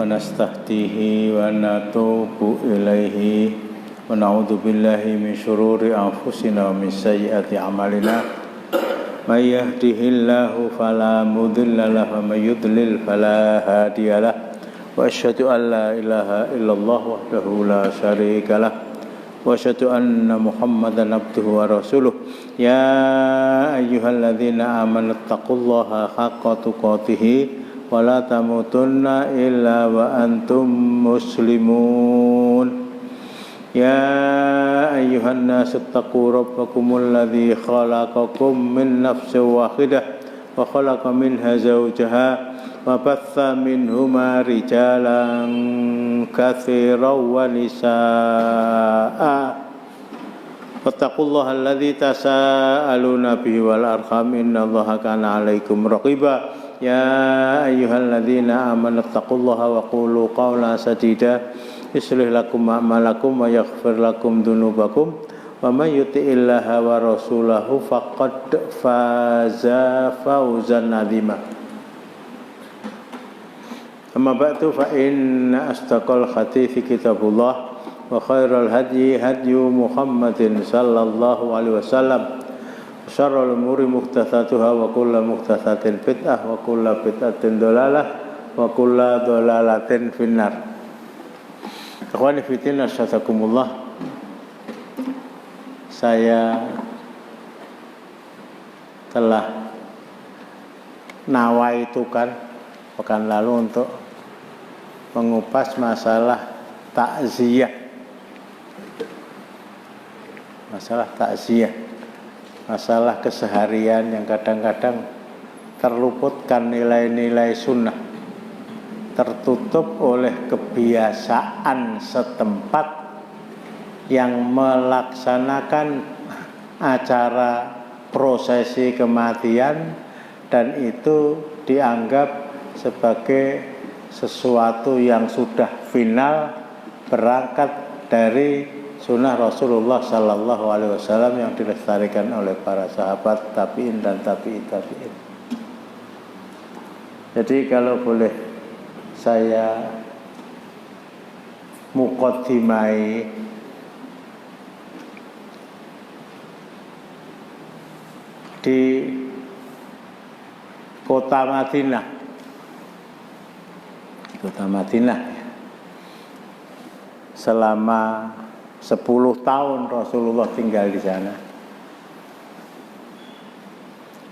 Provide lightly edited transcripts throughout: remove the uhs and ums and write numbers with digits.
ونستهديه ونتوب إليه ونعوذ بالله من شرور أنفسنا ومن سيئات أعمالنا من يهده الله فلا مضل له ومن يضلل فلا هادي له وأشهد أن لا إله إلا الله وحده لا شريك له وأشهد أن محمدا عبده ورسوله يا أيها الذين آمنوا اتقوا الله حق تقاته ولا تموتن إلا وأنتم مسلمون يا أيها الناس اتقوا ربكم الذي خلقكم من نفس واحدة وخلق منها زوجها وبث منهما رجالا كثيرا ونساء فاتقوا الله الذي تساءلون به والأرحام إن الله كان عليكم رقيبا يا أيها الذين آمنوا اتقوا الله وقولوا قولا سديدا يصلح لكم أعمالكم ويغفر لكم ذنوبكم ومن يطع الله ورسوله فقد فاز فوزا عظيما أما بعد فإن أصدق الحديث كتاب الله وخير الهدي هدي محمد صلى الله عليه وسلم وشر الأمور محدثاتها وكل محدثة بدعة وكل بدعة ضلالة وكل ضلالة في النار. Ikhwani fillah asyhadakumullah. Saya telah nawaitukan pekan lalu untuk mengupas masalah takziah. Masalah takziah. Masalah keseharian yang kadang-kadang terluputkan nilai-nilai sunnah, tertutup oleh kebiasaan setempat yang melaksanakan acara prosesi kematian dan itu dianggap sebagai sesuatu yang sudah final berangkat dari sunnah Rasulullah Sallallahu Alaihi Wasallam yang dilestarikan oleh para sahabat tabiin dan tabiin. Jadi kalau boleh saya muqaddimai di kota Madinah. Selama 10 tahun Rasulullah tinggal di sana.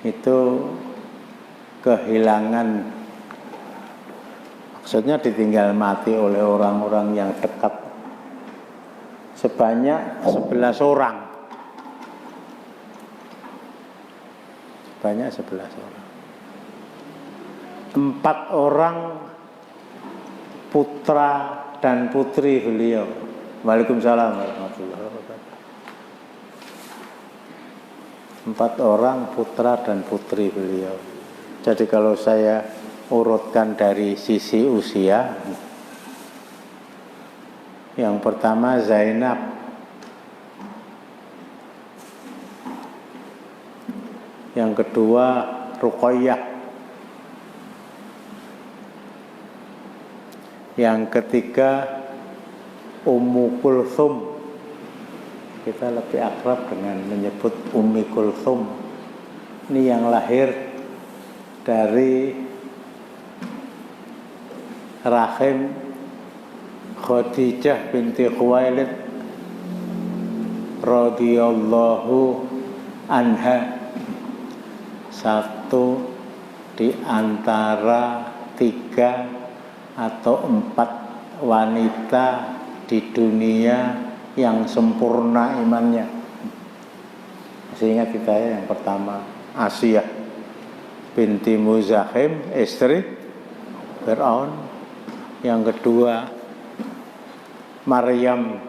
Itu kehilangan, maksudnya ditinggal mati oleh orang-orang yang dekat sebanyak 11 orang. Sebanyak 11 orang. 4 orang putra dan putri beliau. Waalaikumsalam warahmatullahi wabarakatuh. 4 orang putra dan putri beliau. Jadi kalau saya urutkan dari sisi usia, yang pertama Zainab, yang kedua Ruqayyah, yang ketiga Ummu Kulthum. Kita lebih akrab dengan menyebut Ummi Kulthum. Ini yang lahir dari rahim Khadijah binti Khuwailid radhiyallahu anha, satu di antara 3 atau 4 wanita di dunia yang sempurna imannya. Masih ingat kita ya, yang pertama Asiyah binti Muzahim, istri Fir'aun. Yang kedua Maryam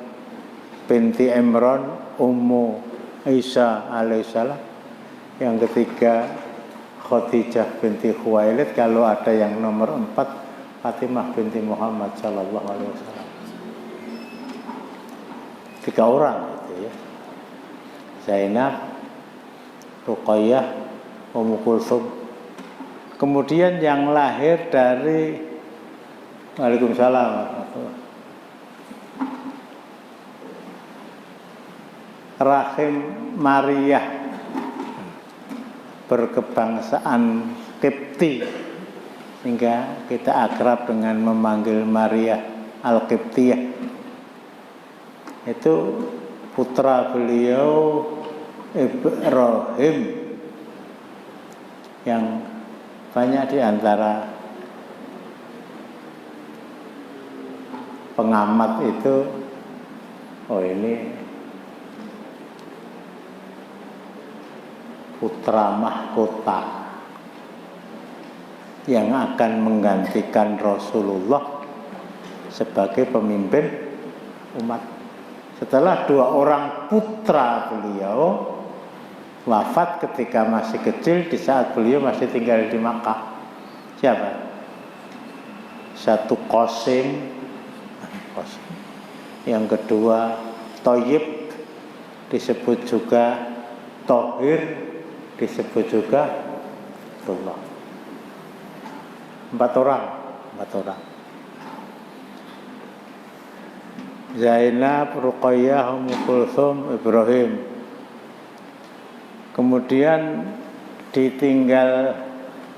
binti Imran, Ummu Isa alaihissalam. Yang ketiga Khadijah binti Khuwailid. Kalau ada yang nomor 4, Fatimah binti Muhammad sallallahu alaihi wasallam. 3 orang itu ya. Zainab, Ruqayyah, Ummu Kulthum. Kemudian yang lahir dari Waalaikumsalam. Rahim Maryah berkebangsaan Qibti, sehingga kita akrab dengan memanggil Maryah Al-Qibtiyah. Itu putra beliau Ibrahim, yang banyak di antara pengamat itu, ini putra mahkota yang akan menggantikan Rasulullah sebagai pemimpin umat. Setelah dua orang putra beliau wafat ketika masih kecil, di saat beliau masih tinggal di Makkah. Siapa? Satu Qasim, yang kedua Thayyib, disebut juga Thohir, disebut juga Abdullah. Empat orang. Zainab, Ruqayyah, Ummu Kulthum, Ibrahim. Kemudian ditinggal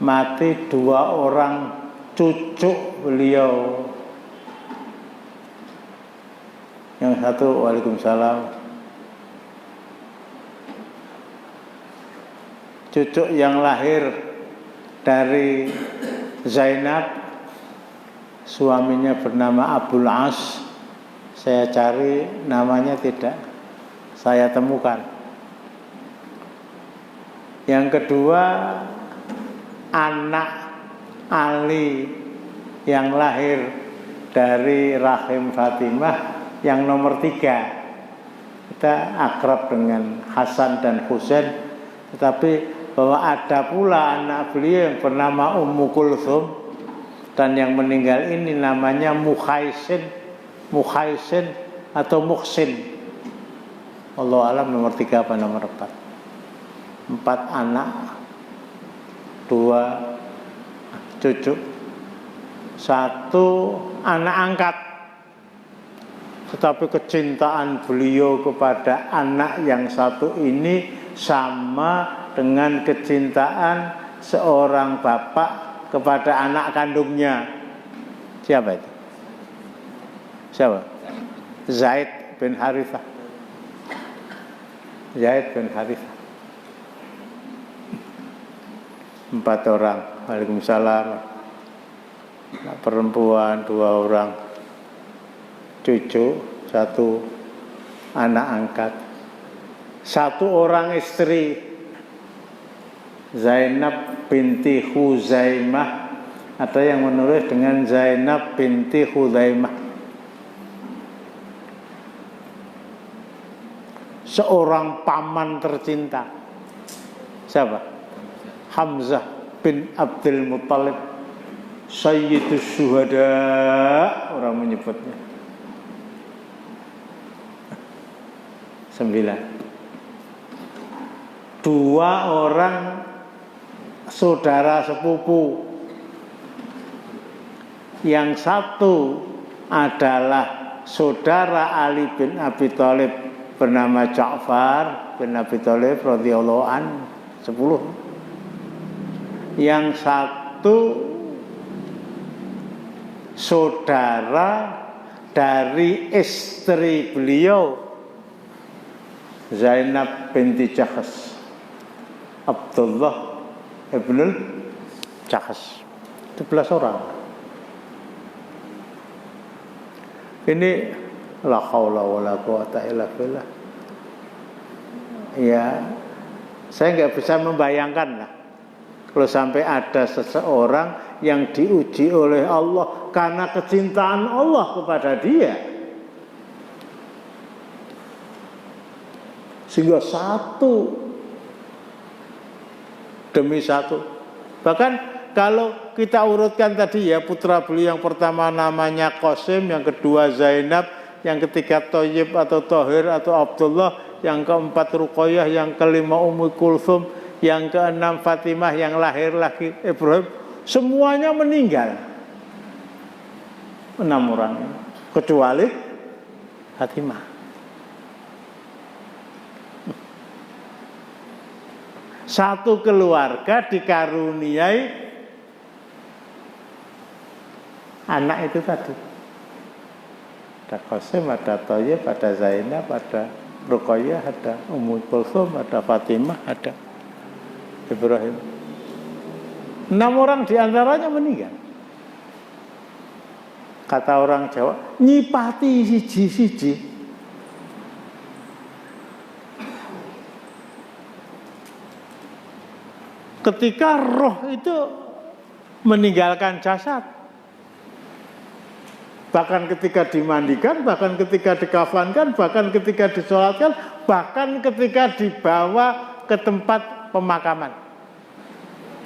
mati dua orang cucu beliau. Yang satu, waalaikumsalam, cucu yang lahir dari Zainab, suaminya bernama Abul As. Saya cari namanya tidak saya temukan. Yang kedua, anak Ali yang lahir dari rahim Fatimah, yang nomor 3. Kita akrab dengan Hasan dan Husain, tetapi bahwa ada pula anak beliau yang bernama Ummu Kulthum, dan yang meninggal ini namanya Mukhaisin atau Muhsin. Allah alam nomor 3 apa nomor 4. 4 anak, 2 cucu, 1 anak angkat. Tetapi kecintaan beliau kepada anak yang satu ini sama dengan kecintaan seorang bapak kepada anak kandungnya. Siapa itu? Siapa? Zaid bin Harithah. Zaid bin Harithah. 4 orang. Waalaikumsalam. Perempuan 2 orang. Cucu 1 anak angkat. 1 orang istri, Zainab binti Huzaimah. Ada yang menulis dengan Zainab binti Huzaimah. Seorang paman tercinta. Siapa? Hamzah bin Abdul Muttalib, Sayyidus Syuhada, orang menyebutnya. 9. 2 orang saudara sepupu. Yang satu adalah saudara Ali bin Abi Thalib, bernama Ja'far bin Abi Thalib radhiyallahu anhu, 10. Yang satu saudara dari istri beliau, Zainab binti Jahsh, Abdullah ibn Jahsh. 11 orang. Ini la haula wala quwata illa billah. Ya, saya nggak bisa membayangkan lah kalau sampai ada seseorang yang diuji oleh Allah karena kecintaan Allah kepada dia, sehingga satu demi satu. Bahkan kalau kita urutkan tadi ya, putra beliau yang pertama namanya Qasim, yang kedua Zainab, yang ketiga Thayyib atau Thohir atau Abdullah, yang keempat Ruqayyah, yang kelima Ummu Kulthum, yang keenam Fatimah, yang lahir lagi Ibrahim, semuanya meninggal. 6 orang, kecuali Fatimah. Satu keluarga dikaruniai anak itu tadi. Ada Qasim, ada Thayyib, ada Zainab, ada Ruqayyah, ada Ummu Kulsum, ada Fatimah, ada Ibrahim. 6 orang diantaranya meninggal. Kata orang Jawa, nyipati siji-siji. Ketika roh itu meninggalkan jasad, bahkan ketika dimandikan, bahkan ketika dikafankan, bahkan ketika disolatkan, bahkan ketika dibawa ke tempat pemakaman.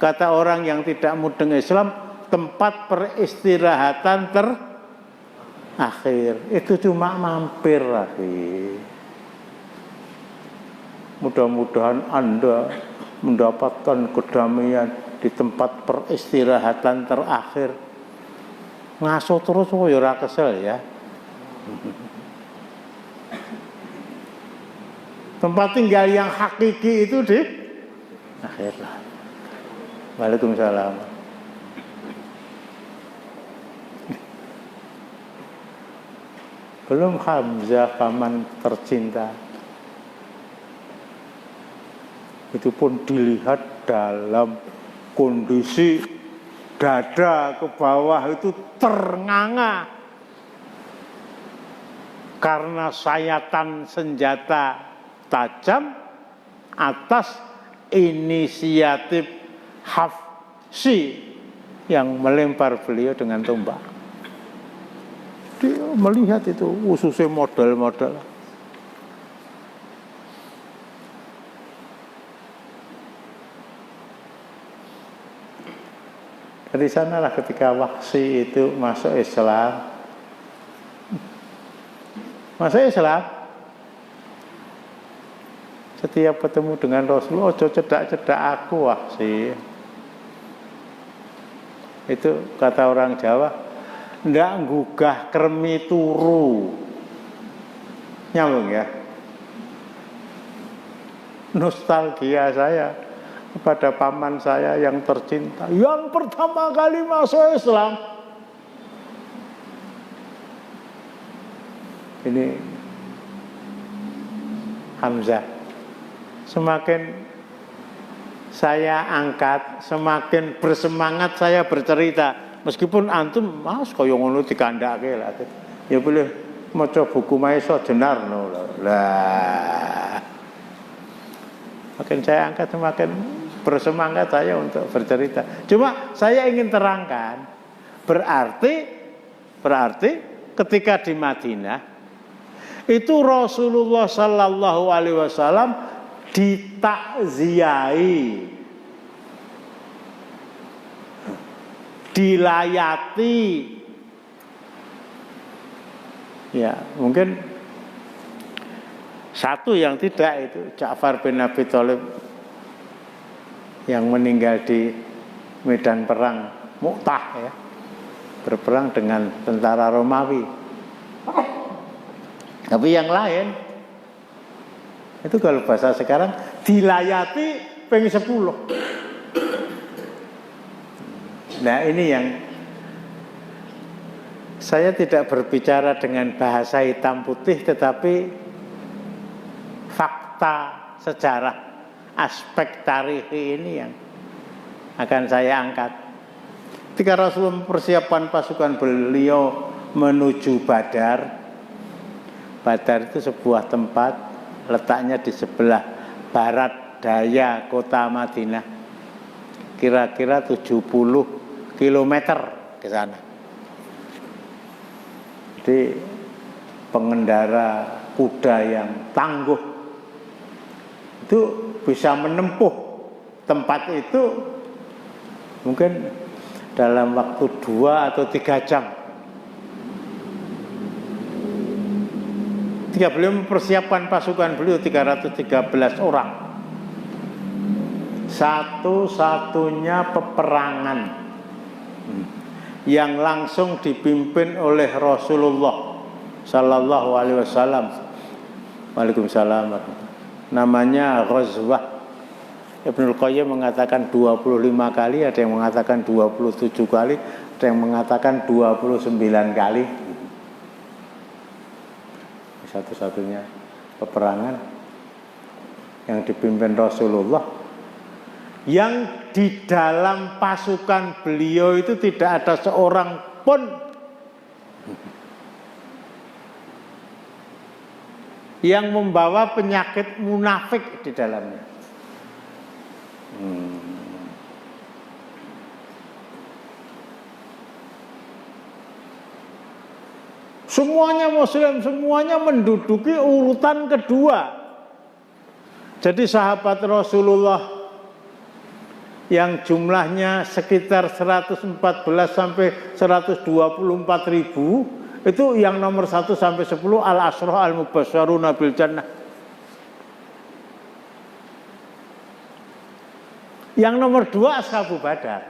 Kata orang yang tidak mudeng Islam, tempat peristirahatan terakhir itu cuma mampir lagi. Mudah-mudahan Anda mendapatkan kedamaian di tempat peristirahatan terakhir. Ngaso terus ya ora kesel ya. Tempat tinggal yang hakiki itu di akhirat. Waalaikumsalam. Belum Hamzah paman tercinta. Itu pun dilihat dalam kondisi dada ke bawah itu ternganga karena sayatan senjata tajam atas inisiatif Hafsi yang melempar beliau dengan tombak. Dia melihat itu khususnya model-model. Dari sanalah ketika Wahsy itu masuk Islam. Masuk Islam, setiap ketemu dengan Rasulullah, ojo cedak-cedak aku Wahsy. Itu kata orang Jawa, ndak nggugah kremi turu. Nyambung ya. Nostalgia saya kepada paman saya yang tercinta, yang pertama kali masuk Islam. Ini Hamzah. Semakin saya angkat, semakin bersemangat saya bercerita. Meskipun antum mas kaya ngono dikandhake lah. Ya boleh maca buku Maisa Jenarno lah. Makin saya angkat semakin bersemangat saya untuk bercerita. Cuma saya ingin terangkan, berarti ketika di Madinah itu Rasulullah Sallallahu Alaihi Wasallam ditakziai, dilayati. Ya mungkin satu yang tidak itu Ja'far bin Abi Thalib yang meninggal di medan perang Mu'tah ya, berperang dengan tentara Romawi. Tapi yang lain itu kalau bahasa sekarang dilayati ping 10. Nah ini yang saya tidak berbicara dengan bahasa hitam putih, tetapi fakta sejarah, aspek tarihi ini yang akan saya angkat. Ketika Rasulullah mempersiapkan pasukan beliau menuju Badar. Badar itu sebuah tempat, letaknya di sebelah barat daya kota Madinah. Kira-kira 70 kilometer ke sana. Jadi pengendara kuda yang tangguh itu bisa menempuh tempat itu mungkin dalam waktu 2 atau 3 jam. Ketika beliau mempersiapkan pasukan beliau 313 orang, satu-satunya peperangan yang langsung dipimpin oleh Rasulullah sallallahu alaihi wasallam. Waalaikumsalam. Namanya Ghazwah. Ibnul Qayyim mengatakan 25 kali, ada yang mengatakan 27 kali, ada yang mengatakan 29 kali. Satu-satunya peperangan yang dipimpin Rasulullah, yang di dalam pasukan beliau itu tidak ada seorang pun yang membawa penyakit munafik di dalamnya. Semuanya muslim, semuanya menduduki urutan kedua. Jadi sahabat Rasulullah yang jumlahnya sekitar 114 sampai 124 ribu, itu yang nomor 1 sampai 10 al-ashrah al-mubasysyaruna bil jannah. Yang nomor 2 Ashabu Badar.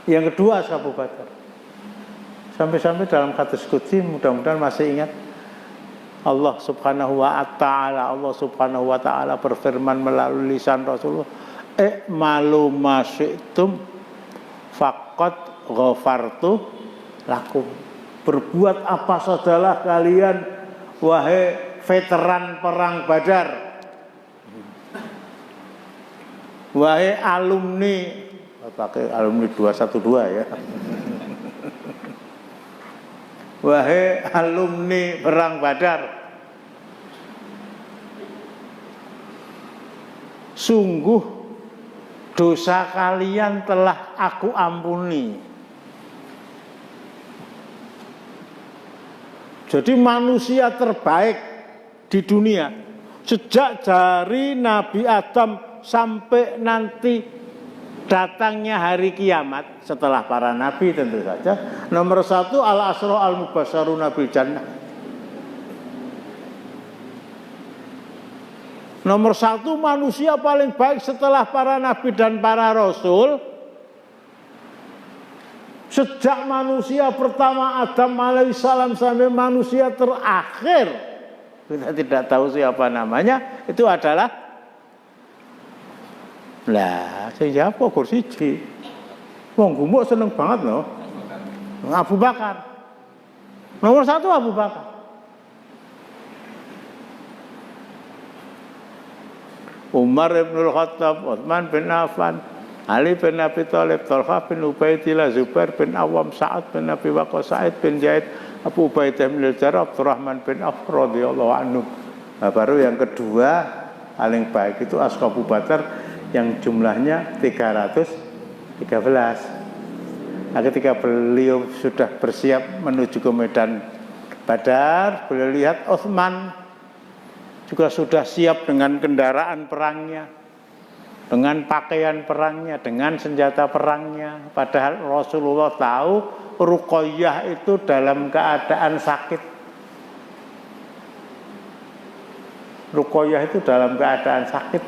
Yang kedua Ashabu Badar. Sampai-sampai dalam hadis qudsi, mudah-mudahan masih ingat, Allah Subhanahu wa ta'ala berfirman melalui lisan Rasulullah, "I'malu ma syi'tum faqad ghafartu lakum." Berbuat apa sajalah kalian, wahai veteran perang Badar, wahai alumni, pakai alumni 212 ya, wahai alumni perang Badar, sungguh dosa kalian telah aku ampuni. Jadi manusia terbaik di dunia sejak dari Nabi Adam sampai nanti datangnya hari kiamat setelah para nabi tentu saja, nomor 1 al-asra al-mubasysyaruna bil jannah. Nomor 1 manusia paling baik setelah para nabi dan para rasul, sejak manusia pertama Adam alaihissalam sampai manusia terakhir, kita tidak tahu siapa namanya, itu adalah siapa kursi siji. Wong gumuk seneng banget loh. Abu Bakar. Nomor 1 Abu Bakar. Umar bin Khattab, Utsman bin Affan, Ali bin Abi Thalib, Thalhah bin Ubaidillah, Zubair bin Awam, Sa'ad bin Abi Waqqas, Sa'id bin Zaid, Abu Ubaidah bin Al-Jarrah, Abdurrahman bin Auf radhiyallahu anhu. Nah, baru yang kedua paling baik itu Ashabu Badar yang jumlahnya 313. Nah, ketika beliau sudah bersiap menuju ke medan Badar, beliau lihat Utsman juga sudah siap dengan kendaraan perangnya, dengan pakaian perangnya, dengan senjata perangnya. Padahal Rasulullah tahu Ruqayyah itu dalam keadaan sakit. Ruqayyah itu dalam keadaan sakit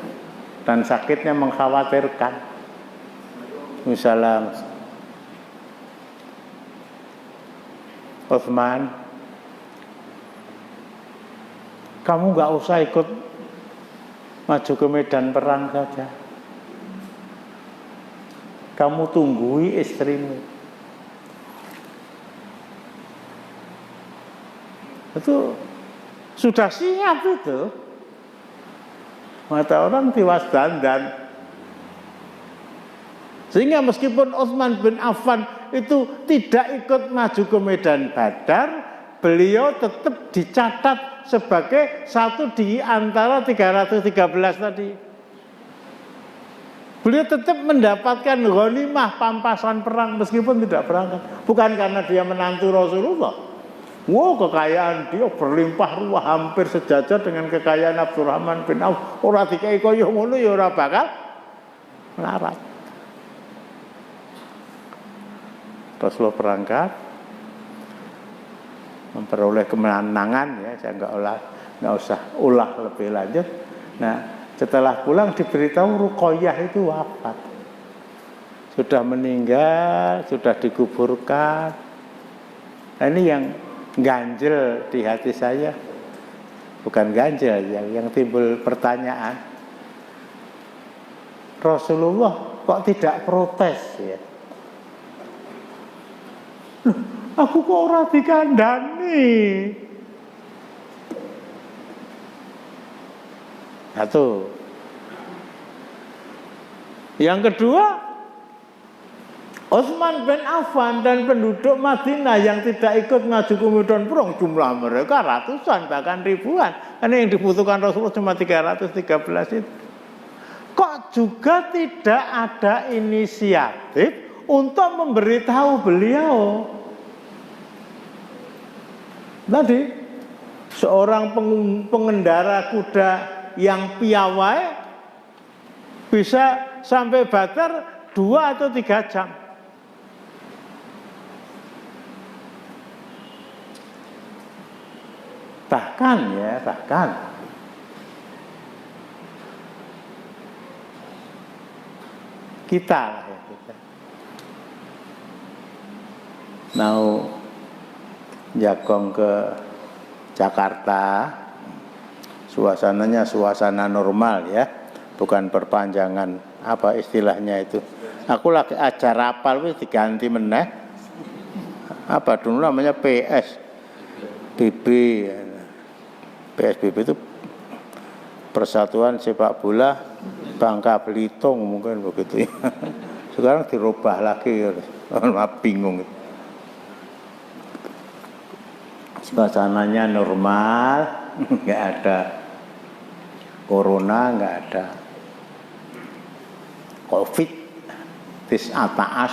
dan sakitnya mengkhawatirkan. Misalnya Utsman, kamu gak usah ikut maju ke medan perang saja, kamu tunggui istrimu. Itu sudah siap itu. Mata orang tiwas dandan. Sehingga meskipun Utsman bin Affan itu tidak ikut maju ke medan Badar, beliau tetap dicatat sebagai satu di antara 313 tadi. Beliau tetap mendapatkan ghanimah, pampasan perang meskipun tidak berangkat. Bukan karena dia menantu Rasulullah. Wow, kekayaan dia berlimpah ruah, hampir sejajar dengan kekayaan Abdurrahman bin Auf. Ora dikai kaya ngono ya ora bakal melarat. Rasulullah berangkat memperoleh kemenangan, ya, saya nggak usah ulah lebih lanjut. Nah, setelah pulang diberitahu Ruqayyah itu wafat. sudah meninggal, sudah dikuburkan. Nah, ini yang ganjel di hati saya. Bukan ganjel, yang timbul pertanyaan. Rasulullah kok tidak protes ya? Aku kok ora dikandani. Satu. Yang kedua, Utsman bin Affan dan penduduk Madinah yang tidak ikut maju ke medan perang, jumlah mereka ratusan bahkan ribuan. Karena yang dibutuhkan Rasulullah cuma 313 itu. Kok juga tidak ada inisiatif untuk memberitahu beliau? Tadi seorang pengendara kuda yang piawai bisa sampai Badar 2 atau 3 jam. Bahkan kita mau jagong ke Jakarta, suasananya suasana normal ya, bukan perpanjangan apa istilahnya itu. Aku lagi acara apal wis diganti meneh. Apa dulu namanya PSBB. PSBB itu Persatuan Sepak Bola Bangka Belitung mungkin begitu ya. Sekarang dirubah lagi, bingung. Suasananya normal, nggak ada corona, nggak ada COVID, tis-ataas.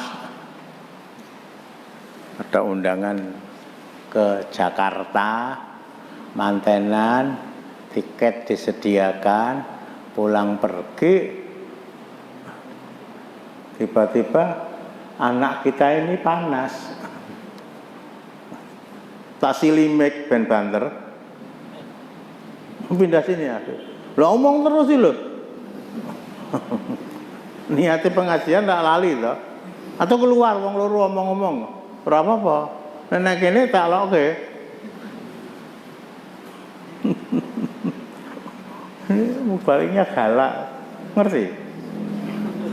Ada undangan ke Jakarta, mantenan, tiket disediakan, pulang pergi, tiba-tiba anak kita ini panas. Tak silimek ben banter. Pindah sini aku. Lah omong terus sih lho. Niate pengajian tak lali to. Atau keluar wong loro omong-omong. Ora apa-apa. Nek kene tak lokke. Mubaliknya galak. Ngerti?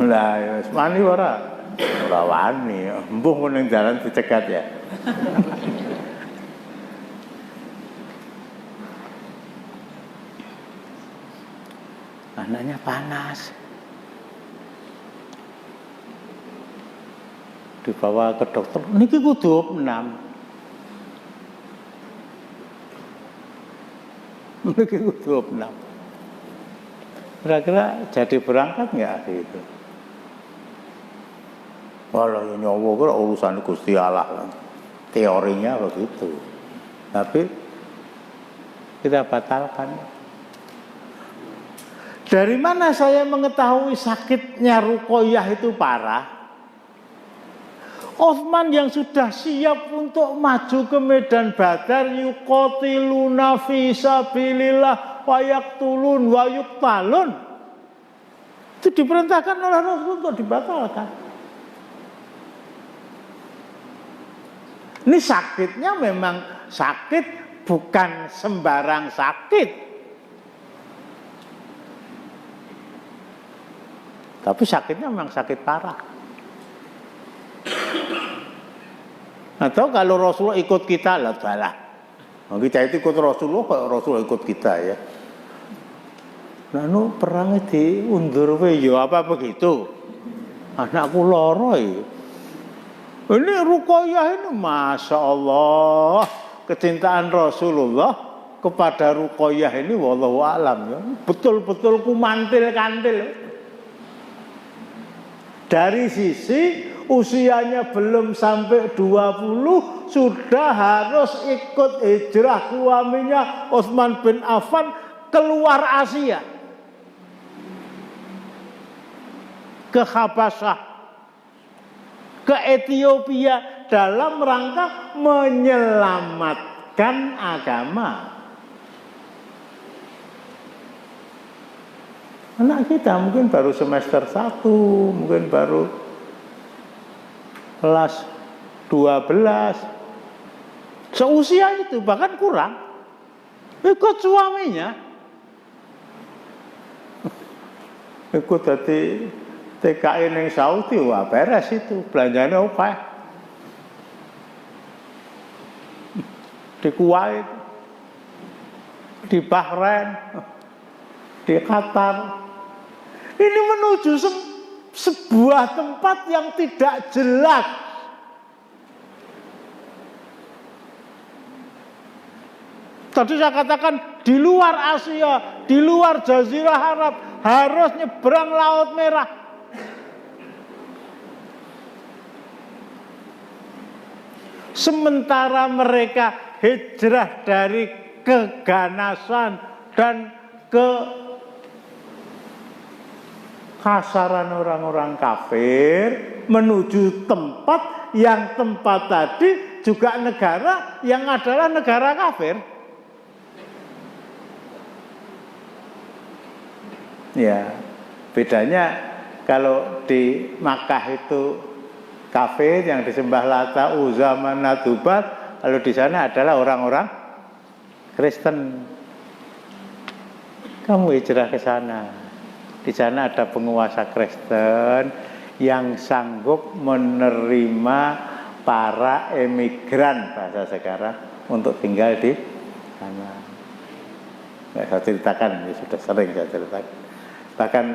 Lah ya wis wani ora? Ora wani. Mbuh ning dalan dicegat ya. Anaknya panas, dibawa ke dokter. Niki kudu opnam. Niki kudu opnam. Kira-kira jadi berangkat nggak itu? Walau yang nyawa kira urusan Gusti Allah, teorinya begitu. Tapi kita batalkan. Dari mana saya mengetahui sakitnya Ruqayyah itu parah? Utsman yang sudah siap untuk maju ke medan Badar, yuqatiluna fi sabilillah wa yaqtulun wa yuqtalun. Itu diperintahkan oleh Rasul untuk dibatalkan. Ini sakitnya memang sakit, bukan sembarang sakit. Tapi sakitnya memang sakit parah. Atau kalau Rasulullah ikut kita, lah salah. Kita itu ikut Rasulullah, kalau Rasulullah ikut kita ya. Nah, perangnya diundur ya apa begitu? Anakku loro ya. Ini Ruqayyah ini, masya Allah, kecintaan Rasulullah kepada Ruqayyah ini, wallahu alam ya. Betul-betul kumantil-kantil. Dari sisi usianya belum sampai 20 sudah harus ikut hijrah suaminya Utsman bin Affan keluar Asia ke Habasyah, ke Ethiopia dalam rangka menyelamatkan agama. Anak kita mungkin baru semester 1, mungkin baru kelas 12, seusia itu bahkan kurang, ikut suaminya, ikut dari TKI ning Saudi, wah beres itu, belanjanya oke. Di Kuwait, di Bahrain, di Qatar. Ini menuju sebuah tempat yang tidak jelas. Tadi saya katakan di luar Asia, di luar Jazirah Arab, harus nyebrang Laut Merah. Sementara mereka hijrah dari keganasan dan kekasaran orang-orang kafir menuju tempat yang tempat tadi juga negara yang adalah negara kafir. Ya, bedanya kalau di Makkah itu kafir yang disembah Lata, Uzza, Manat, Hubat, kalau di sana adalah orang-orang Kristen. Kamu hijrah ke sana. Di sana ada penguasa Kristen yang sanggup menerima para emigran bahasa sekarang untuk tinggal di sana. Saya ceritakan, ya sudah sering saya ceritakan. Bahkan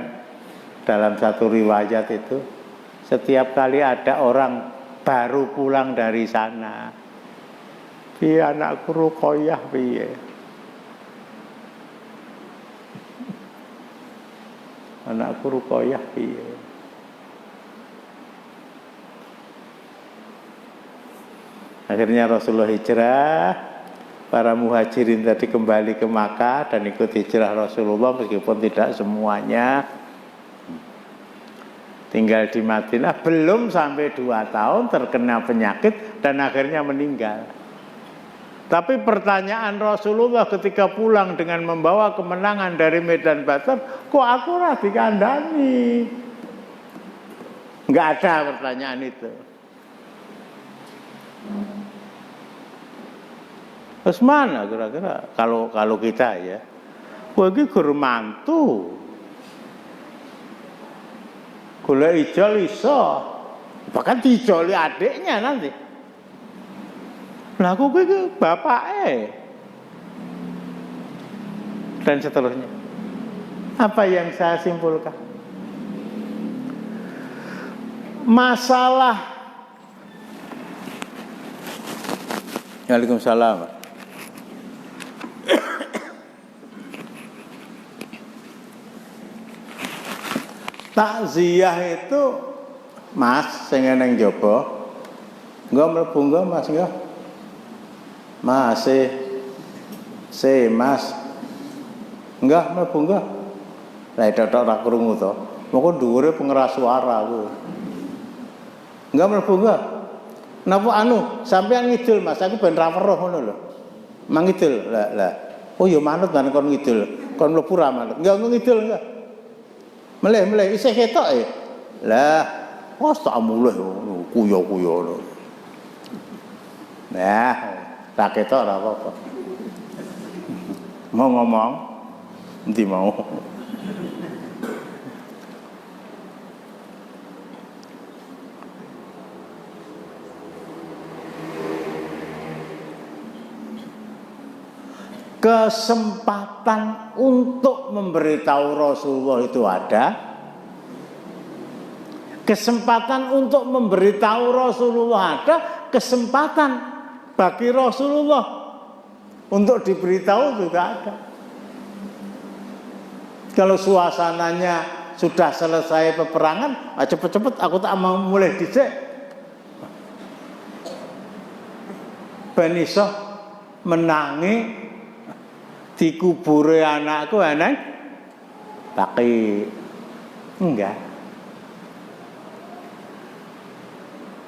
dalam satu riwayat itu, setiap kali ada orang baru pulang dari sana, piye anakku Ruqayyah piye, anakku Ruqayyah piye. Akhirnya Rasulullah hijrah, para muhajirin tadi kembali ke Makkah dan ikut hijrah Rasulullah meskipun tidak semuanya. Tinggal di Madinah belum sampai 2 tahun terkena penyakit dan akhirnya meninggal. Tapi pertanyaan Rasulullah ketika pulang dengan membawa kemenangan dari Medan Badar, kok aku ora dikandani? Enggak ada pertanyaan itu. Terus mana kira-kira kalau kita ya, wah iki gur mantu, golek ijol iso, bahkan dijoli adiknya nanti. Lah aku iki bapake dan seterusnya. Apa yang saya simpulkan? Masalah. Waalaikumsalam. Takziah itu Mas sing nang jaba. Enggak mlebu enggak Mas enggak. Mas Mas. Enggak mlebu enggak. Lah tok ora krungu to. Moko dhuwure pengeras suara ku. Enggak mlebu enggak. Napa sampean ngidul Mas, aku ben ra weruh ngono lho. Mangidul. Lah. Oh ya manut kan kon ngidul. Kon mlebu ra manut. Enggak ngidul enggak. Meleh isih ketok e. Lah, wis tak mulih kuyo-kuyo lho. Nah, tak ketok ora apa-apa. Mau ngomong endi mau. Kesempatan untuk memberitahu Rasulullah itu ada. Kesempatan untuk memberitahu Rasulullah ada. Kesempatan bagi Rasulullah untuk diberitahu juga ada. Kalau suasananya sudah selesai peperangan, cepet-cepet aku tak mau mulai dhisik. Ben iso menangi dikubure anakku anang Baqi. Enggak.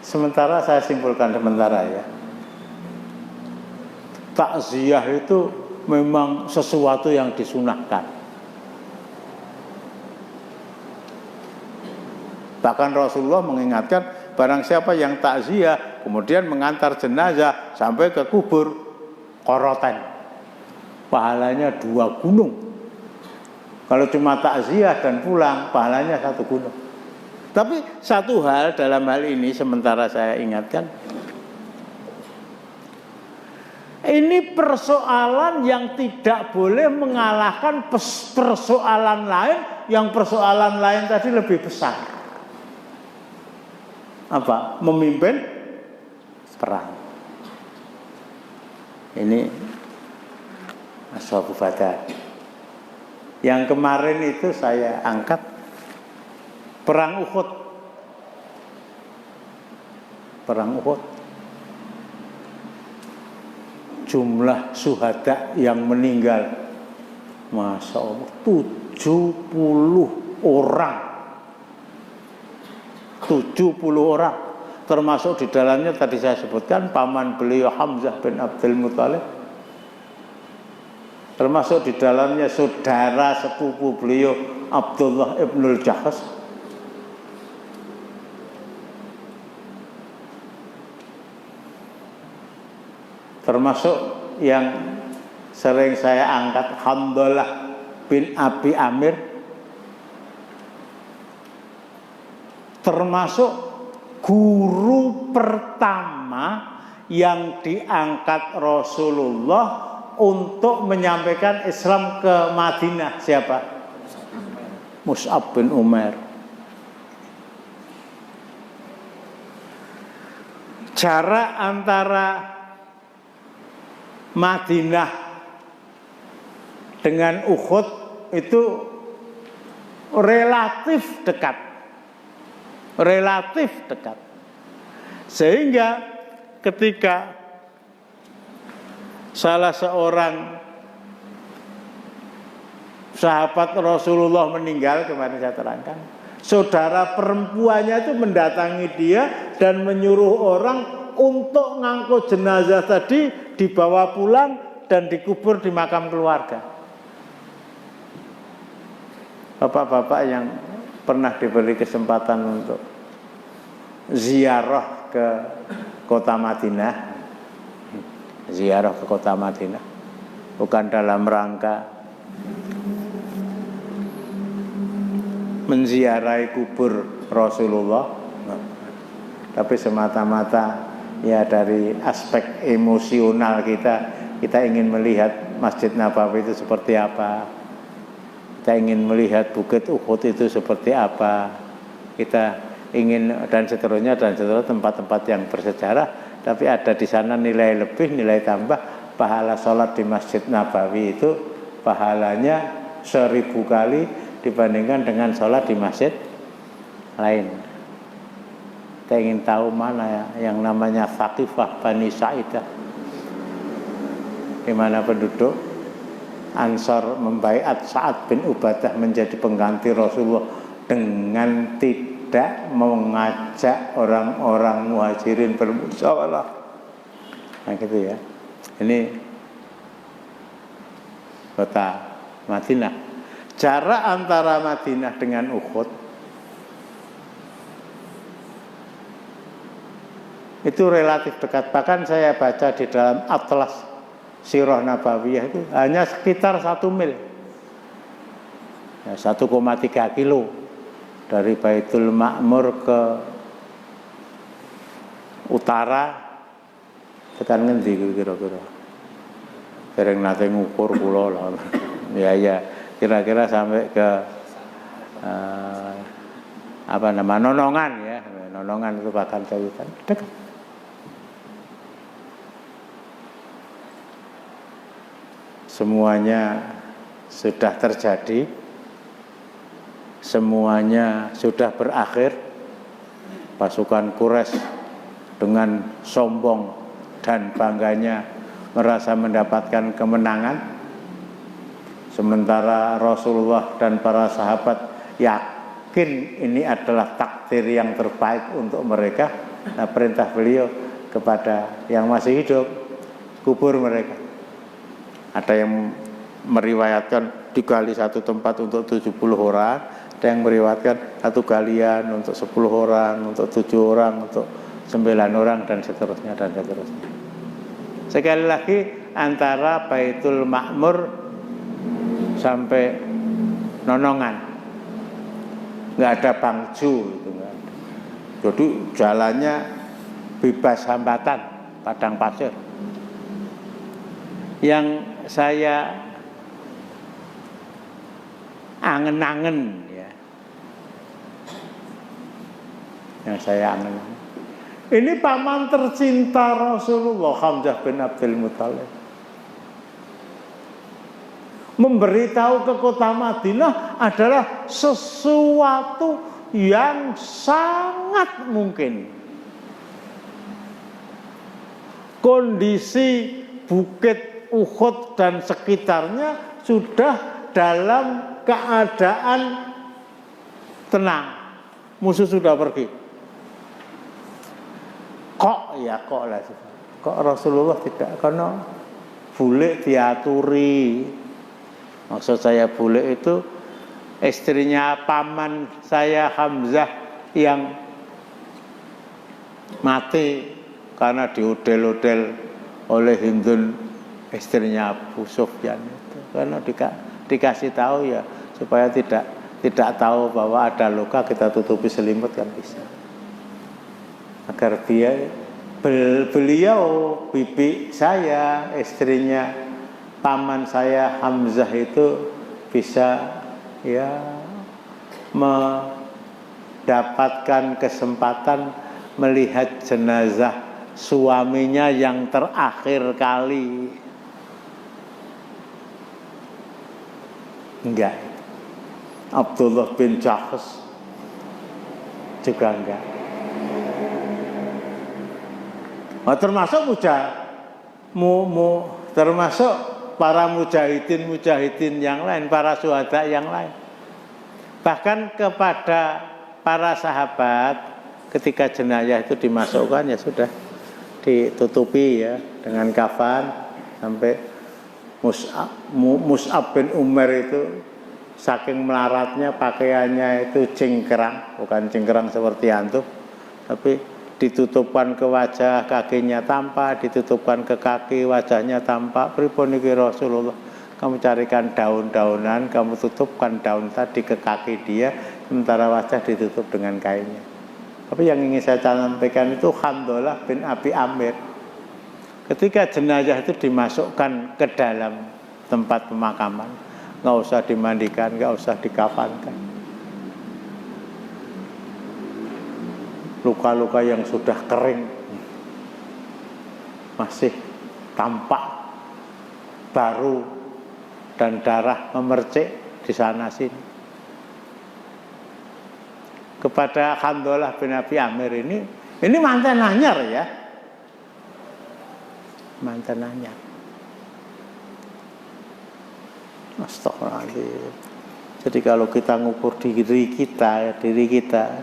Sementara saya simpulkan sementara ya, takziah itu memang sesuatu yang disunahkan. Bahkan Rasulullah mengingatkan barang siapa yang takziah kemudian mengantar jenazah sampai ke kubur koroten, pahalanya 2 gunung. Kalau cuma takziah dan pulang, pahalanya 1 gunung. Tapi satu hal dalam hal ini sementara saya ingatkan, ini persoalan yang tidak boleh mengalahkan persoalan lain, yang persoalan lain tadi lebih besar. Apa? Memimpin perang. Ini Ashabul Badar. Yang kemarin itu saya angkat perang Uhud. Perang Uhud. Jumlah syuhada yang meninggal, Masya Allah, 70 orang. 70 orang. Termasuk di dalamnya tadi saya sebutkan paman beliau Hamzah bin Abdul Muthalib. Termasuk di dalamnya saudara sepupu beliau Abdullah ibnul Jahas. Termasuk yang sering saya angkat Hamdalah bin Abi Amir. Termasuk guru pertama yang diangkat Rasulullah untuk menyampaikan Islam ke Madinah. Siapa? Mus'ab bin Umair. Jarak antara Madinah dengan Uhud itu relatif dekat. Relatif dekat. Sehingga ketika salah seorang sahabat Rasulullah meninggal, kemarin saya terangkan, saudara perempuannya itu mendatangi dia dan menyuruh orang untuk ngangkut jenazah tadi dibawa pulang dan dikubur di makam keluarga. Bapak-bapak yang pernah diberi kesempatan untuk ziarah ke kota Madinah, ziarah ke kota Madinah bukan dalam rangka menziarahi kubur Rasulullah, tapi semata-mata ya dari aspek emosional kita ingin melihat Masjid Nabawi itu seperti apa, kita ingin melihat Bukit Uhud itu seperti apa, kita ingin dan seterusnya tempat-tempat yang bersejarah, tapi ada di sana nilai lebih, nilai tambah. Pahala sholat di Masjid Nabawi itu pahalanya 1000 kali dibandingkan dengan sholat di masjid lain. Kita ingin tahu mana ya yang namanya Thaqifah Bani Sa'idah, di mana penduduk Ansor membaiat Sa'ad bin Ubadah menjadi pengganti Rasulullah dengan tidak mengajak orang-orang muhajirin bermusyawarah. Nah gitu ya. Ini kota Madinah. Jarak antara Madinah dengan Uhud itu relatif dekat. Bahkan saya baca di dalam Atlas Sirah Nabawiyah itu hanya sekitar 1 mil, ya, 1,3 kilo dari Baitul Ma'mur ke utara. Tekan ngendi kira-kira? Sering nate ngukur kula lah. Ya, kira-kira sampai ke Nonongan ya. Nonongan itu bahkan Kawitan dekat. Semuanya sudah terjadi, semuanya sudah berakhir. Pasukan Quraisy dengan sombong dan bangganya merasa mendapatkan kemenangan, sementara Rasulullah dan para sahabat yakin ini adalah takdir yang terbaik untuk mereka. Nah, perintah beliau kepada yang masih hidup, kubur mereka. Ada yang meriwayatkan digali satu tempat untuk 70 orang, Ada yang meriwayatkan 1 galian untuk 10 orang, untuk 7 orang, untuk 9 orang, dan seterusnya, dan seterusnya. Sekali lagi, antara Baitul Ma'mur sampai Nonongan nggak ada bangju itu, nggak ada. Jadi jalannya bebas hambatan, padang pasir. Yang saya angen-angen, ya, yang saya angen-angen, ini paman tercinta Rasulullah, Hamzah bin Abdul Muthalib, memberitahu ke kota Madinah adalah sesuatu yang sangat mungkin. Kondisi Bukit Uhud dan sekitarnya sudah dalam keadaan tenang, musuh sudah pergi. Kok Rasulullah tidak? Karena bule diaturi. Maksud saya bule itu istrinya paman saya Hamzah yang mati karena diudel-udel oleh Hindun, istrinya Abu Sufyan itu. Karena dikasih tahu ya supaya tidak tahu bahwa ada luka, kita tutupi selimut kan bisa. Agar beliau bibi saya, istrinya paman saya Hamzah itu bisa ya mendapatkan kesempatan melihat jenazah suaminya yang terakhir kali. Enggak. Abdullah bin Jahsh juga enggak. Termasuk para mujahidin yang lain, para syuhada yang lain. Bahkan kepada para sahabat ketika jenazah itu dimasukkan ya sudah ditutupi ya dengan kafan, sampai Mus'ab bin Umar itu saking melaratnya pakaiannya itu cingkrang, bukan cingkrang seperti antum, tapi ditutupkan ke wajah, kakinya tampak, ditutupkan ke kaki, wajahnya tampak. Pripun niki Rasulullah? Kamu carikan daun-daunan, kamu tutupkan daun tadi ke kaki dia, sementara wajah ditutup dengan kainnya. Tapi yang ingin saya sampaikan itu Handalah bin Abi Amir. Ketika jenazah itu dimasukkan ke dalam tempat pemakaman, nggak usah dimandikan, nggak usah dikafankan. Luka-luka yang sudah kering masih tampak baru dan darah memercik di sana sini. Kepada Handalah bin Abi Amir ini mantan anyar ya, mantan anyar. Astagfirullahaladzim. Jadi kalau kita ngukur diri kita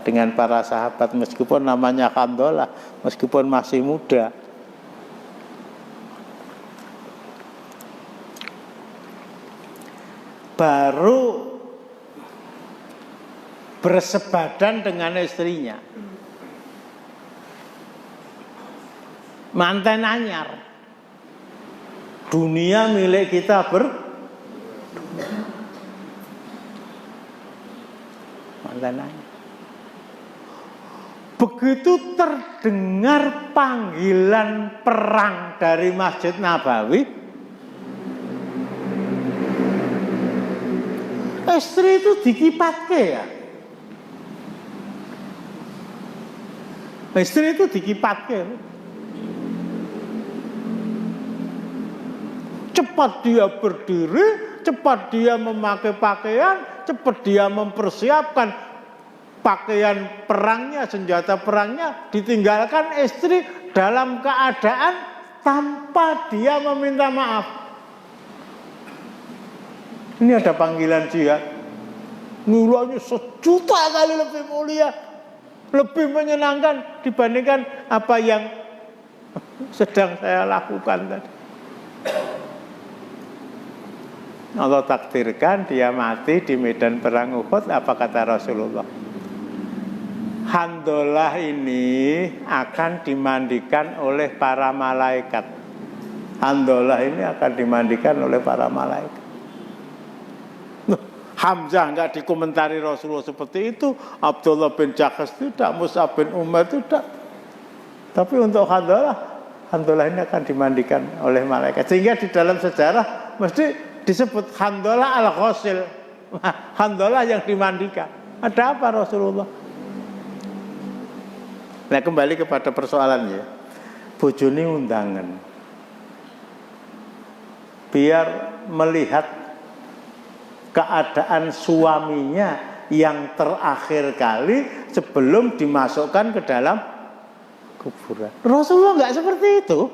dengan para sahabat, meskipun namanya Handalah, meskipun masih muda, baru bersebadan dengan istrinya, mantan anyar, dunia milik kita begitu terdengar panggilan perang dari Masjid Nabawi, istri itu dikipatke ya. Istri itu dikipatke. Cepat dia berdiri, cepat dia memakai pakaian, cepat dia mempersiapkan pakaian perangnya, senjata perangnya, ditinggalkan istri dalam keadaan tanpa dia meminta maaf. Ini ada panggilan jihad, nilainya 1.000.000 kali lebih mulia, lebih menyenangkan dibandingkan apa yang sedang saya lakukan tadi. Allah takdirkan dia mati di medan perang Uhud. Apa kata Rasulullah? Handolah ini akan dimandikan oleh para malaikat. Handolah ini akan dimandikan oleh para malaikat. Hamzah enggak dikomentari Rasulullah seperti itu, Abdullah bin Jahsh tidak, Mus'ab bin Umair tidak. Tapi untuk Handolah ini akan dimandikan oleh malaikat. Sehingga di dalam sejarah mesti disebut Handolah al-Ghasil. Handolah yang dimandikan. Ada apa Rasulullah? Nah, kembali kepada persoalannya. Bojone undangan. Biar melihat keadaan suaminya yang terakhir kali sebelum dimasukkan ke dalam kuburan. Rasulullah enggak seperti itu.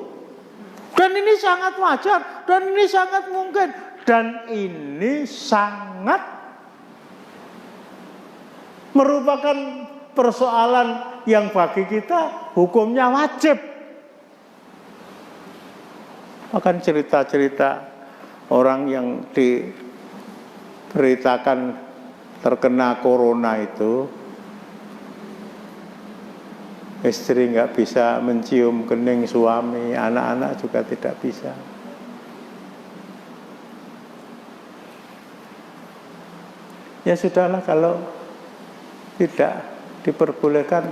Dan ini sangat wajar, dan ini sangat mungkin, dan ini sangat merupakan persoalan yang bagi kita hukumnya wajib. Akan cerita-cerita orang yang diberitakan terkena corona itu, istri nggak bisa mencium kening suami, anak-anak juga tidak bisa. Ya sudahlah, kalau tidak diperbolehkan,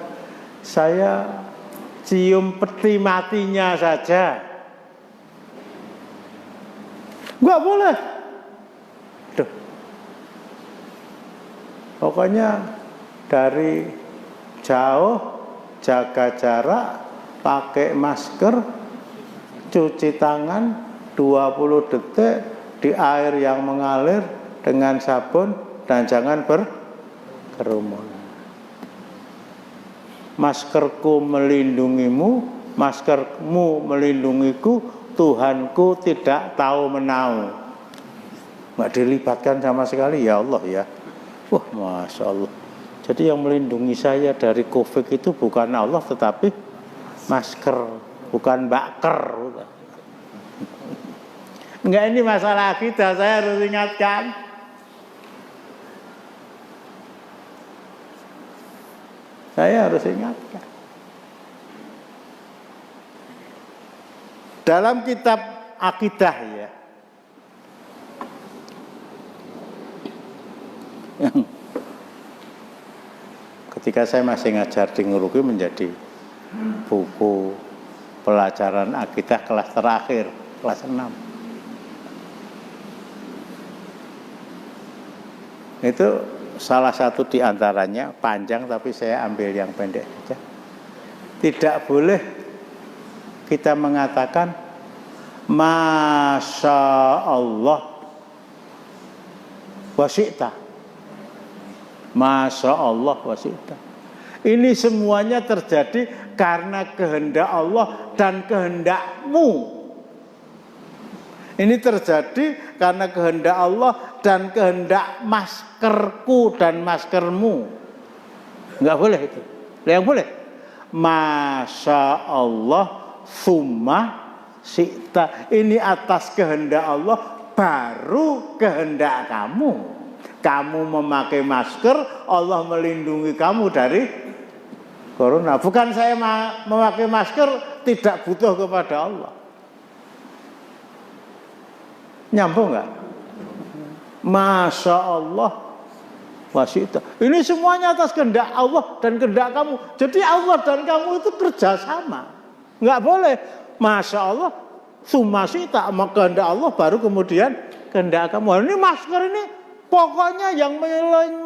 saya cium peti matinya saja. Nggak boleh. Duh. Pokoknya dari jauh, jaga jarak, pakai masker, cuci tangan 20 detik di air yang mengalir dengan sabun, dan jangan berkerumun. Maskerku melindungimu, maskermu melindungiku, Tuhanku tidak tahu menau. Nggak dilibatkan sama sekali, ya Allah ya. Wah, Masya Allah. Jadi yang melindungi saya dari COVID itu bukan Allah, tetapi masker, bukan baker. Enggak, ini masalah akidah, saya harus ingatkan. Saya harus ingatkan. Dalam kitab akidah ya, yang ketika saya masih ngajar di Nguruki menjadi buku pelajaran akidah kelas terakhir, kelas 6. Itu salah satu di antaranya, panjang tapi saya ambil yang pendek saja. Tidak boleh kita mengatakan Masya Allah wa syi'ta. Masya Allah wa syi'ta. Ini semuanya terjadi karena kehendak Allah dan kehendakmu. Ini terjadi karena kehendak Allah dan kehendak maskerku dan maskermu. Enggak boleh itu. Yang boleh Masya Allah summa syi'ta. Ini atas kehendak Allah baru kehendak kamu. Kamu memakai masker, Allah melindungi kamu dari corona. Bukan saya memakai masker tidak butuh kepada Allah. Nyambung enggak? Masya Allah wasyita. Ini semuanya atas kehendak Allah dan kehendak kamu. Jadi Allah dan kamu itu kerjasama. Enggak boleh Masya Allah sumasyita, kehendak Allah baru kemudian kehendak kamu. Ini masker ini pokoknya yang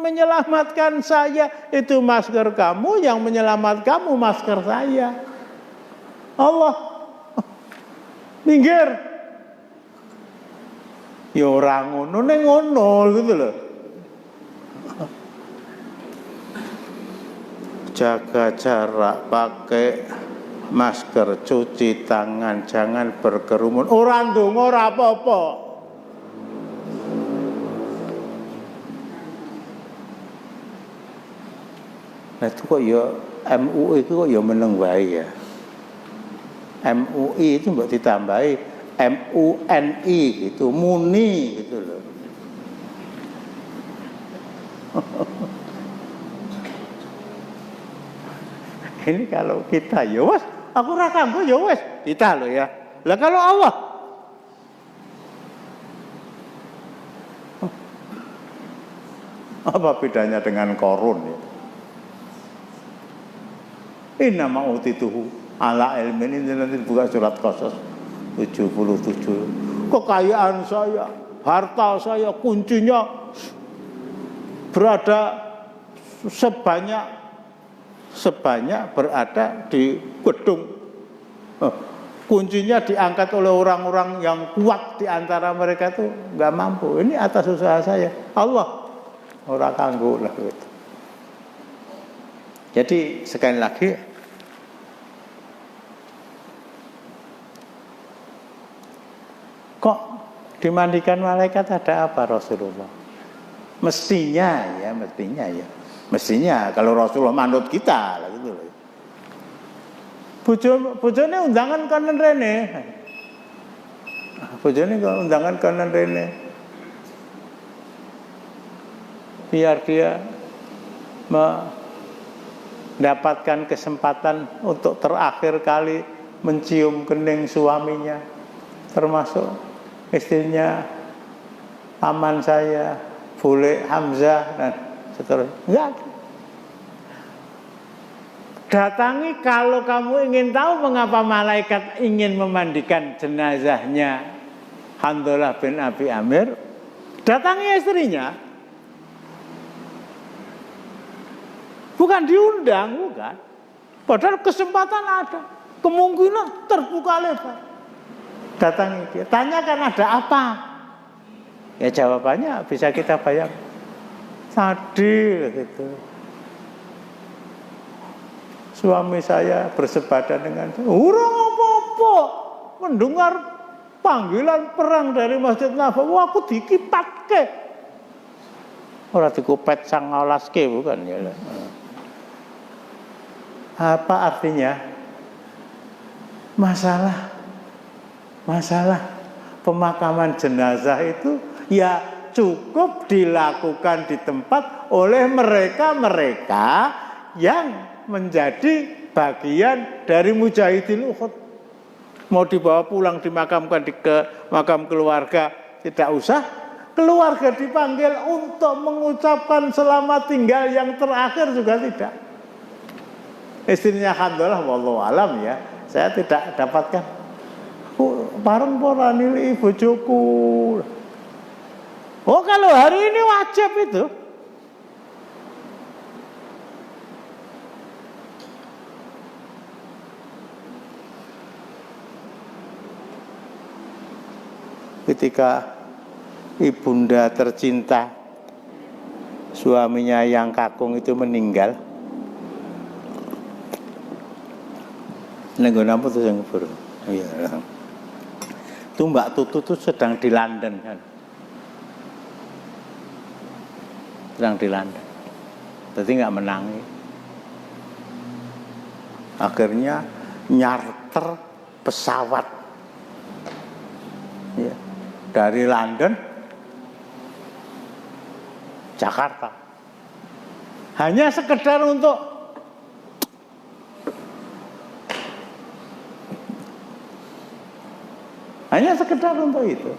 menyelamatkan saya itu masker kamu, yang menyelamatkan kamu masker saya. Allah minggir. Ya orang ngono ning ngono gitu loh. Jaga jarak, pakai masker, cuci tangan, jangan berkerumun. Ora ndonga ora apa-apa. Nah itu kok ya MUI itu kok ya meneng wae ya. MUI itu mbok ditambahi MUNI gitu, muni gitu loh. Ini kalau kita ya wes, aku ra kanggo ya wes, kita loh ya. Lah kalau Allah apa bedanya dengan korun ya? Inna ma'utituhu ala ilmin, ini nanti buka surat Qasas 77. Kekayaan saya, harta saya, kuncinya berada sebanyak berada di gedung. Kuncinya diangkat oleh orang-orang yang kuat di antara mereka itu nggak mampu. Ini atas usaha saya. Allah orang kanggo lah gitu. Jadi sekali lagi, kok dimandikan malaikat ada apa Rasulullah? Mestinya kalau Rasulullah manut kita lah gitu loh. Bojone undangan kanan rene. Bojone undangan kanan rene. Biar dia mendapatkan kesempatan untuk terakhir kali mencium kening suaminya, termasuk istrinya paman saya, Bule Hamzah dan seterusnya. Enggak. Datangi kalau kamu ingin tahu mengapa malaikat ingin memandikan jenazahnya Handalah bin Abi Amir. Datangi istrinya. Bukan diundang, bukan. Padahal kesempatan ada, kemungkinan terbuka lebar. Datangi dia, tanyakan ada apa. Ya jawabannya bisa kita bayang. Tadi gitu. Suami saya bersebadan dengan urung apa-apa mendengar panggilan perang dari Masjid Nabawi. Wah, aku dikipatke. Ora dikupet 19ke bukan ya. Apa artinya? Masalah pemakaman jenazah itu ya cukup dilakukan di tempat oleh mereka yang menjadi bagian dari mujahidin Uhud. Mau dibawa pulang dimakamkan ke makam keluarga tidak usah. Keluarga dipanggil untuk mengucapkan selamat tinggal yang terakhir juga tidak. Istrinya Handalah wallahu alam ya, saya tidak dapatkan. Bareng pora nili bojoku. Oh, kalau hari ini wajib itu. Ketika ibunda tercinta suaminya yang kakung itu meninggal, nenggo napa tuh yang ngubur? Iya. Itu Mbak Tutu tuh sedang di London kan. Sedang di London. Jadi nggak menangi. Akhirnya nyarter pesawat. Ya. Dari London Jakarta. Hanya sekedar untuk itu.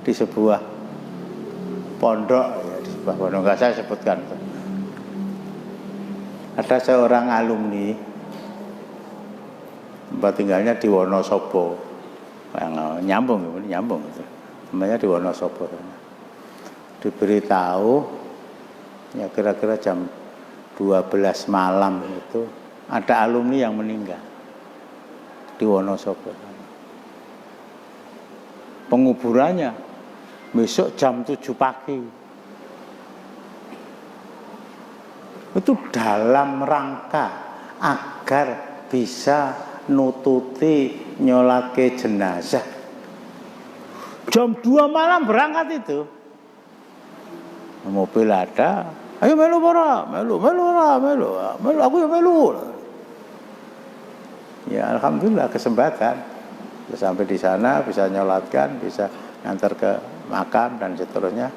Di sebuah pondok ya, di sebuah pondok nggak saya sebutkan. Ada seorang alumni tempat tinggalnya di Wonosobo, yang nyambung itu. Namanya di Wonosobo. Diberitahu ya kira-kira jam 12 malam itu ada alumni yang meninggal di Wonosobo. Penguburannya besok jam 7 pagi. Itu dalam rangka agar bisa nututi nyolake jenazah. Jam 2 malam berangkat itu. Mobil ada, ayo melu aku ya melu. Ya alhamdulillah kesempatan. Sampai di sana bisa nyolatkan, bisa ngantar ke makam dan seterusnya.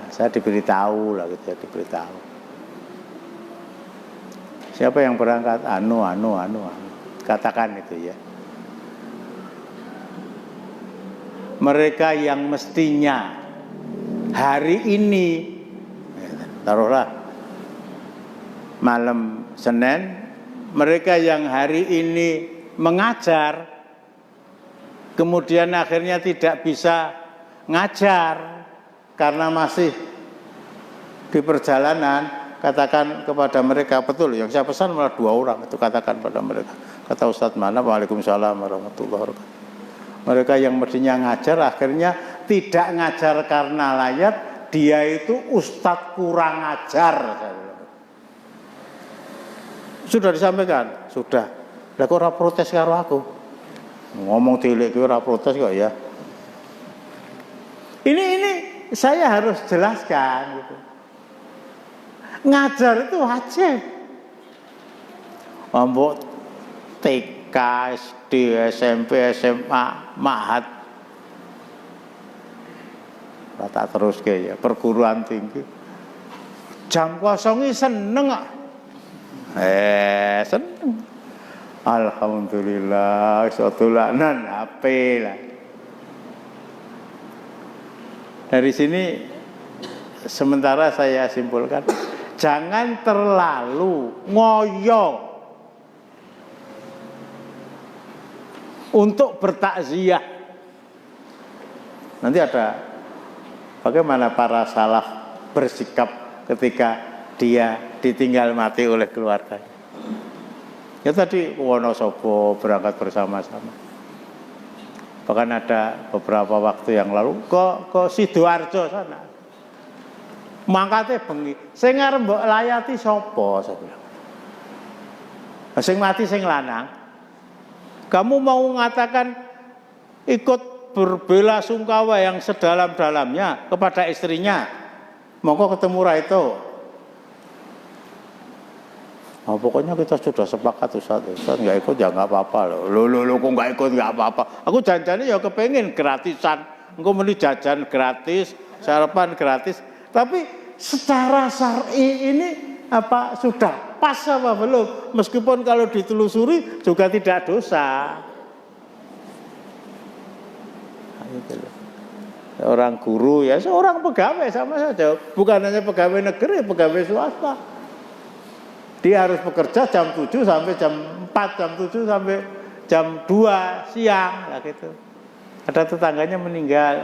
Saya diberitahu lah gitu ya, diberitahu. Siapa yang berangkat? Anu. Katakan itu ya. Mereka yang mestinya hari ini, taruhlah malam Senin, mereka yang hari ini mengajar, kemudian akhirnya tidak bisa ngajar karena masih di perjalanan, katakan kepada mereka, betul yang saya pesan malah 2 orang, itu katakan pada mereka. Kata Ustadz mana, Waalaikumsalam warahmatullahi wabarakatuh. Mereka yang mestinya ngajar akhirnya tidak ngajar karena layat, dia itu ustadz kurang ajar. Sudah disampaikan? Sudah. Lah kok ora protes karo aku? Ngomong tilik ki ora protes kok ya. Ini saya harus jelaskan gitu. Ngajar itu wajib. Mbok TK, SD, SMP, SMA, Ma'had. Tak terus ya, perguruan tinggi. Jam kosongi seneng kok. Seneng. Alhamdulillah, iso dolanan HP lah. Dari sini sementara saya simpulkan, jangan terlalu ngoyo untuk bertakziah. Nanti ada bagaimana para salaf bersikap ketika dia ditinggal mati oleh keluarganya. Ya tadi Wonosobo berangkat bersama-sama. Bahkan ada beberapa waktu yang lalu ke Sidoarjo sana. Mangkate bengi, sing arep mbok layati sapa saya bilang. Sing mati sing lanang. Kamu mau mengatakan ikut berbela sungkawa yang sedalam-dalamnya kepada istrinya. Monggo ketemu ra itu. Oh, pokoknya kita sudah sepakat Ustaz nggak ikut ya nggak apa-apa loh. Lo kok nggak ikut nggak apa-apa. Aku janjinya ya kepengen gratisan. Engko meni jajan gratis, sarapan gratis. Tapi secara syar'i ini apa sudah pas apa belum? Meskipun kalau ditelusuri juga tidak dosa. Orang guru ya seorang pegawai sama saja. Bukan hanya pegawai negeri, pegawai swasta. Dia harus bekerja jam 7 sampai jam 4, jam 7 sampai jam 2 siang lah gitu. Ada tetangganya meninggal,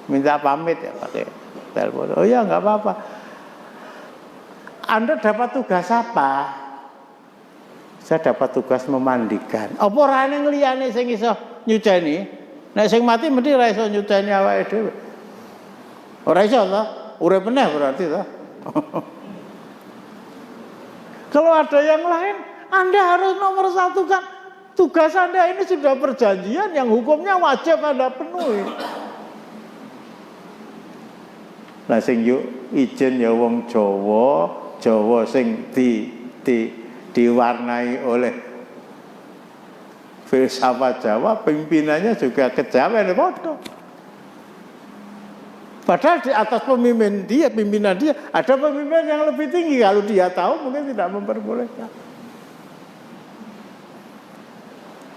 minta pamit ya pakai telepon. Oh ya nggak apa-apa. Anda dapat tugas apa? Saya dapat tugas memandikan. Apa orane ngliyane sing iso nyuceni? Nek sing mati mesti ora iso nyuceni awake dhewe. Ora iso to? Urip meneh berarti to. Kalau ada yang lain, Anda harus nomor satukan. Tugas Anda ini sudah perjanjian yang hukumnya wajib Anda penuhi. Lah sing yuk izin ya wong Jawa sing diwarnai oleh filsafat Jawa, pimpinannya juga kejawen bodoh. Padahal di atas pimpinan dia ada pemimpin yang lebih tinggi. Kalau dia tahu mungkin tidak memperbolehkan.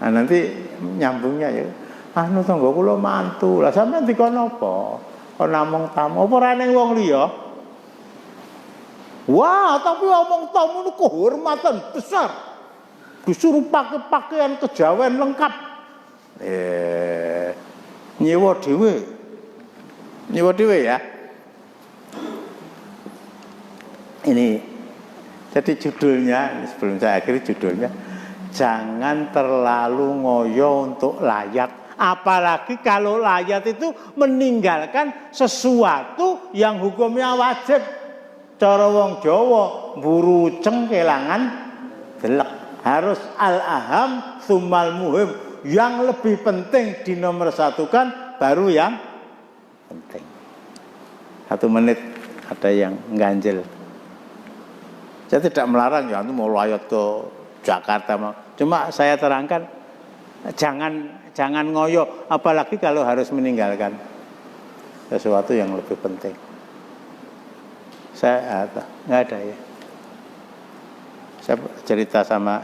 Nah nanti nyambungnya ya. Tangga kula mantu. Lah sampeyan dikon apa? Ana namung tamu apa ora ning wong liya? Wah, tapi omong tamu itu kehormatan besar. Disuruh pakai pakaian kejawen lengkap. Nyewa dhewe ya. Ini jadi judulnya, sebelum saya akhiri judulnya, jangan terlalu ngoyo untuk layat. Apalagi kalau layat itu meninggalkan sesuatu yang hukumnya wajib. Cara wong Jawa mburu ceng kelangan delek. Harus al-aham tsummal muhim. Yang lebih penting dinomorsatukan baru yang penting. 1 menit ada yang ganjil. Saya tidak melarang ya, itu mau layat ke Jakarta. Cuma saya terangkan Jangan ngoyo, apalagi kalau harus meninggalkan sesuatu yang lebih penting. Saya nggak ada ya. Saya cerita sama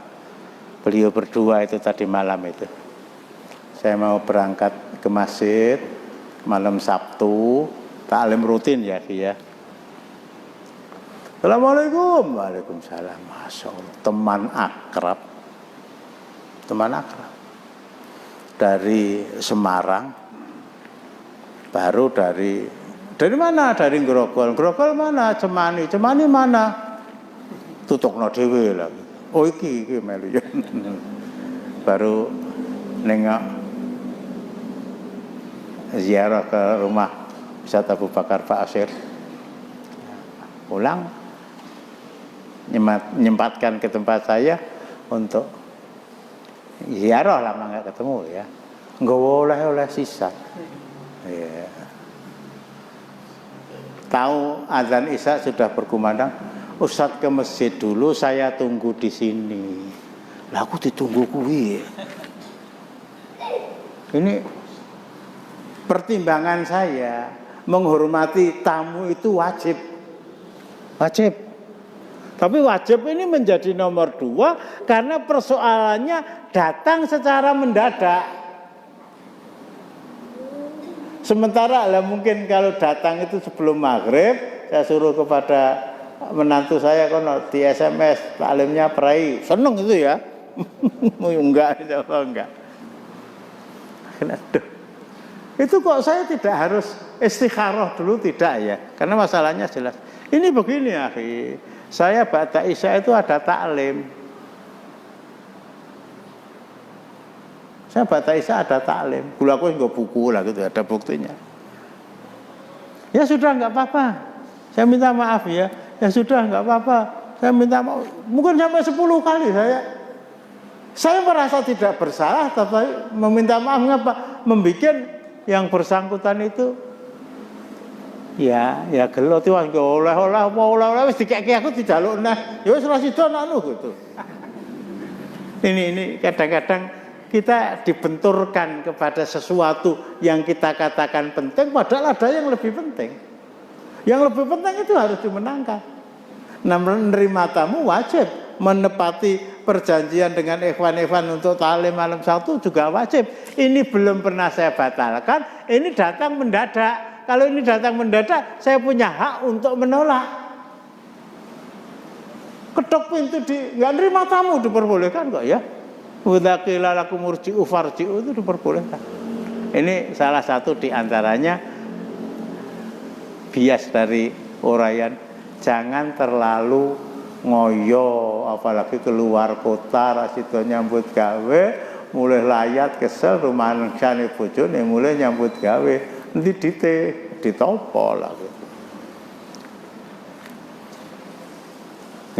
beliau berdua itu tadi malam itu. Saya mau berangkat ke masjid malam Sabtu, taklim rutin ya, ya. Assalamualaikum. Waalaikumsalam. Masya Allah, teman akrab dari Semarang, baru dari mana? Dari Grogol mana? Cemani mana? Tutukno dhewe lah. Oh iki melu. Baru nengok ziarah ke rumah Ustaz Abu Bakar Pak Asir. Pulang nyempatkan ke tempat saya untuk ziarah, lama nggak ketemu ya. Nggak oleh sisa. Ya. Tahu azan Isya sudah berkumandang, Ustadz ke masjid dulu, saya tunggu di sini. Lah aku ditunggu kuwi. Ini pertimbangan saya, menghormati tamu itu wajib. Tapi wajib ini menjadi nomor 2 karena persoalannya datang secara mendadak. Sementara lah mungkin kalau datang itu sebelum maghrib, saya suruh kepada menantu saya kono di SMS, taklimnya prai, seneng itu ya. enggak. Aduh. Itu kok saya tidak harus istikharah dulu, tidak ya, karena masalahnya jelas. Ini begini akhi, saya ba'da Isya itu ada taklim. Saya ba'da Isya ada taklim. Gula aku nggak buku lah gitu, ada buktinya. Ya sudah nggak apa-apa. Saya minta maaf ya. Ya sudah nggak apa-apa. Saya minta maaf. Mungkin sampai 10 kali saya merasa tidak bersalah, tapi meminta maaf ngapa? Membikin yang bersangkutan itu ya gelo ti wong oleh wis dikeki aku dijalukna. Ya wis ora sida anu gitu. Ini kadang-kadang kita dibenturkan kepada sesuatu yang kita katakan penting, padahal ada yang lebih penting. Yang lebih penting itu harus dimenangkan. Nah, menerima tamu wajib, menepati perjanjian dengan ikhwan-ikhwan untuk taklim malam Sabtu juga wajib. Ini belum pernah saya batalkan, ini datang mendadak. Kalau ini datang mendadak, saya punya hak untuk menolak. Ketok pintu nggak nerima tamu diperbolehkan kok ya. Wa qila lakum murji'u farji'u itu diperbolehkan. Ini salah satu di antaranya bias dari uraian. Jangan terlalu ngoyo, apalagi keluar kota rasida nyambut gawe, mulai layat kesel rumahan jane bojone mulai nyambut gawe, nanti ditopo lah gitu.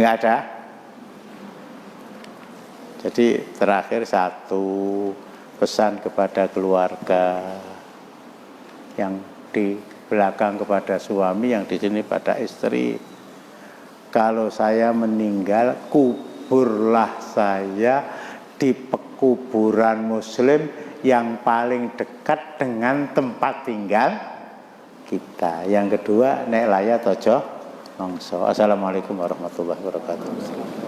Enggak ada. Jadi terakhir satu pesan kepada keluarga yang di belakang kepada suami, yang di sini pada istri. Kalau saya meninggal, kuburlah saya di pekuburan muslim yang paling dekat dengan tempat tinggal kita. Yang kedua, nek layat ojo mongso. Assalamualaikum warahmatullahi wabarakatuh.